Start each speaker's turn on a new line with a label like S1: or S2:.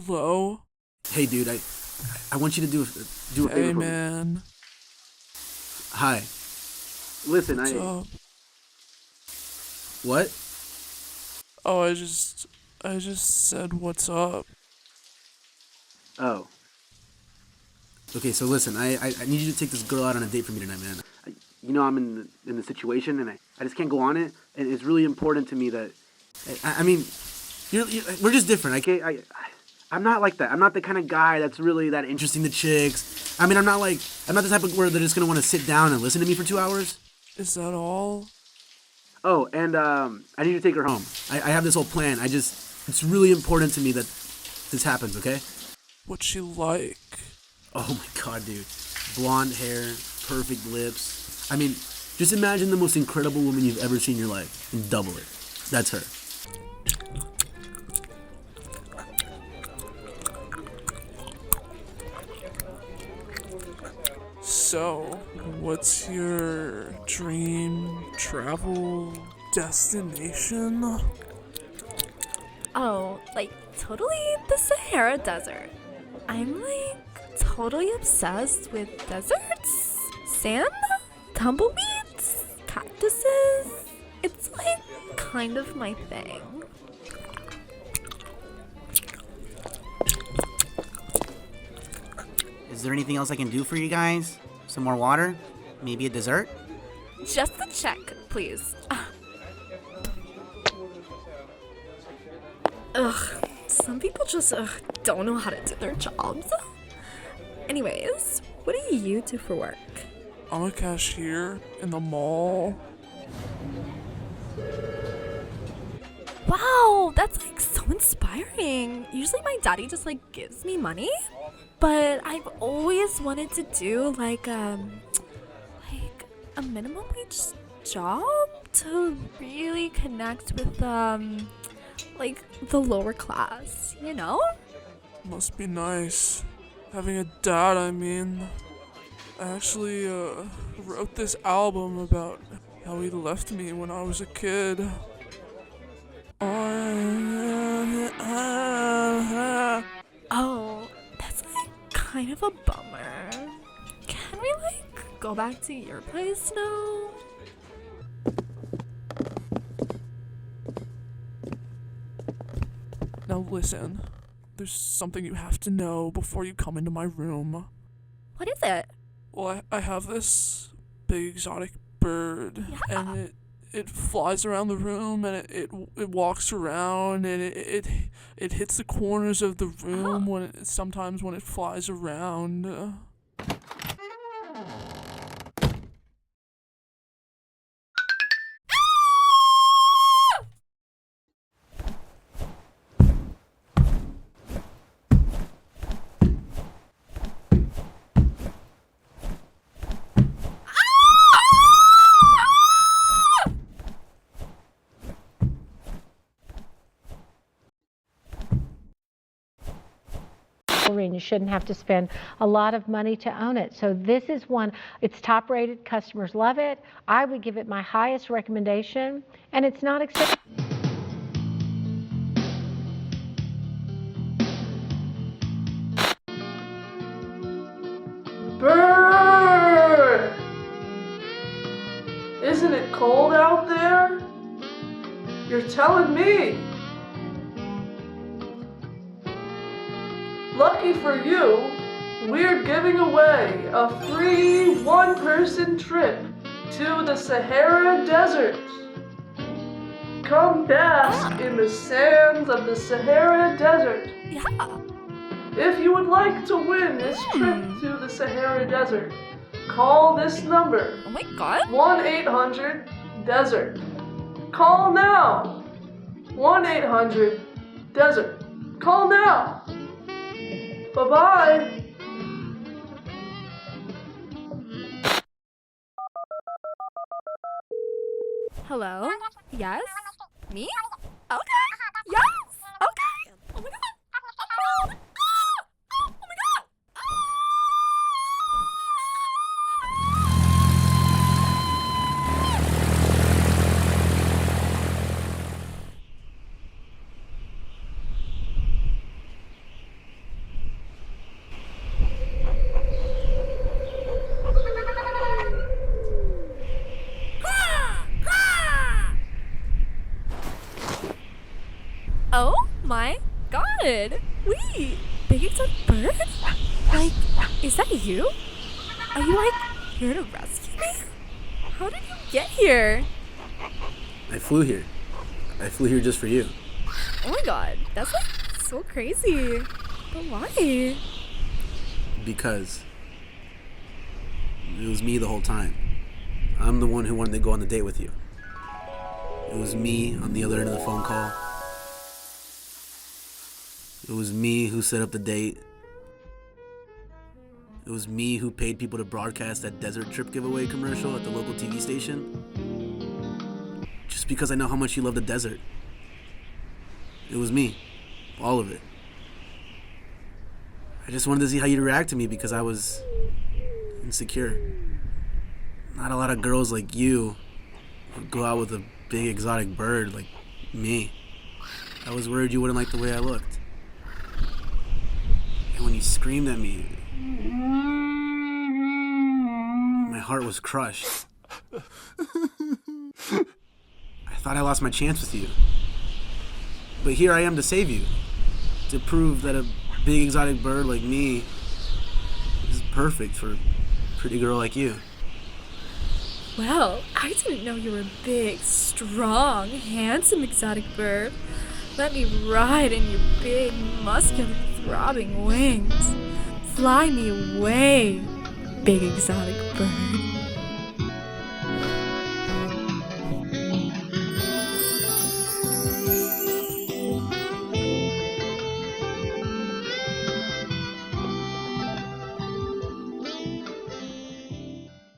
S1: Hello?
S2: Hey, dude, I want you to do a favor
S1: Hey,
S2: for me.
S1: man.
S2: Hi. Listen,
S1: What's up?
S2: What?
S1: Oh, I just said what's up.
S2: Oh. Okay, so listen, I need you to take this girl out on a date for me tonight, man. I'm in the situation, and I just can't go on it, and it's really important to me that, I mean, we're just different. I'm not like that. I'm not the kind of guy that's really that interesting to chicks. I mean, I'm not the type of where they're just gonna want to sit down and listen to me for 2 hours.
S1: Is that all?
S2: Oh, and I need to take her home. I have this whole plan. It's really important to me that this happens, okay?
S1: What's she like?
S2: Oh my god, dude. Blonde hair, perfect lips. I mean, just imagine the most incredible woman you've ever seen in your life and double it. That's her.
S1: So, what's your dream travel destination?
S3: Oh, like totally the Sahara Desert. I'm totally obsessed with deserts, sand, tumbleweeds, cactuses. It's kind of my thing.
S4: Is there anything else I can do for you guys? Some more water? Maybe a dessert?
S3: Just a check, please. Ugh, some people just don't know how to do their jobs. Anyways, what do you do for work?
S1: I'm a cashier in the mall.
S3: Wow, that's so inspiring. Usually my daddy just gives me money, but I've always wanted to do a minimum wage job to really connect with the lower class, you know?
S1: Must be nice. Having a dad, I mean. I actually wrote this album about how he left me when I was a kid.
S3: Oh, that's kind of a bummer. Can we go back to your place now?
S1: Now listen, there's something you have to know before you come into my room.
S3: What is it?
S1: Well, I have this big exotic bird,
S3: Yeah.
S1: and it flies around the room, and it walks around, and it hits the corners of the room sometimes when it flies around.
S5: And you shouldn't have to spend a lot of money to own it. So this is one, it's top rated, customers love it. I would give it my highest recommendation, and it's not expensive.
S6: Bird! Isn't it cold out there? You're telling me. Lucky for you, we're giving away a free one-person trip to the Sahara Desert. Come bask in the sands of the Sahara Desert.
S3: Yeah.
S6: If you would like to win this trip to the Sahara Desert, call this number.
S3: Oh my god.
S6: 1-800-DESERT. Call now. 1-800-DESERT. Call now. Bye-bye.
S3: Hello? Yes? Me? Okay. Yes! Okay! Oh my god! Oh, oh my god! Oh my god! Wait, big exotic bird? Like, is that you? Are you like here to rescue me? How did you get here?
S2: I flew here. I flew here just for you.
S3: Oh my god, that's like so crazy. But why?
S2: Because it was me the whole time. I'm the one who wanted to go on the date with you. It was me on the other end of the phone call. It was me who set up the date. It was me who paid people to broadcast that desert trip giveaway commercial at the local TV station. Just because I know how much you love the desert. It was me. All of it. I just wanted to see how you'd react to me because I was insecure. Not a lot of girls like you would go out with a big exotic bird like me. I was worried you wouldn't like the way I looked. And when you screamed at me, my heart was crushed. I thought I lost my chance with you. But here I am to save you. To prove that a big exotic bird like me is perfect for a pretty girl like you.
S3: Well, I didn't know you were a big, strong, handsome exotic bird. Let me ride in your big, muscular, throbbing wings. Fly me away, big exotic bird.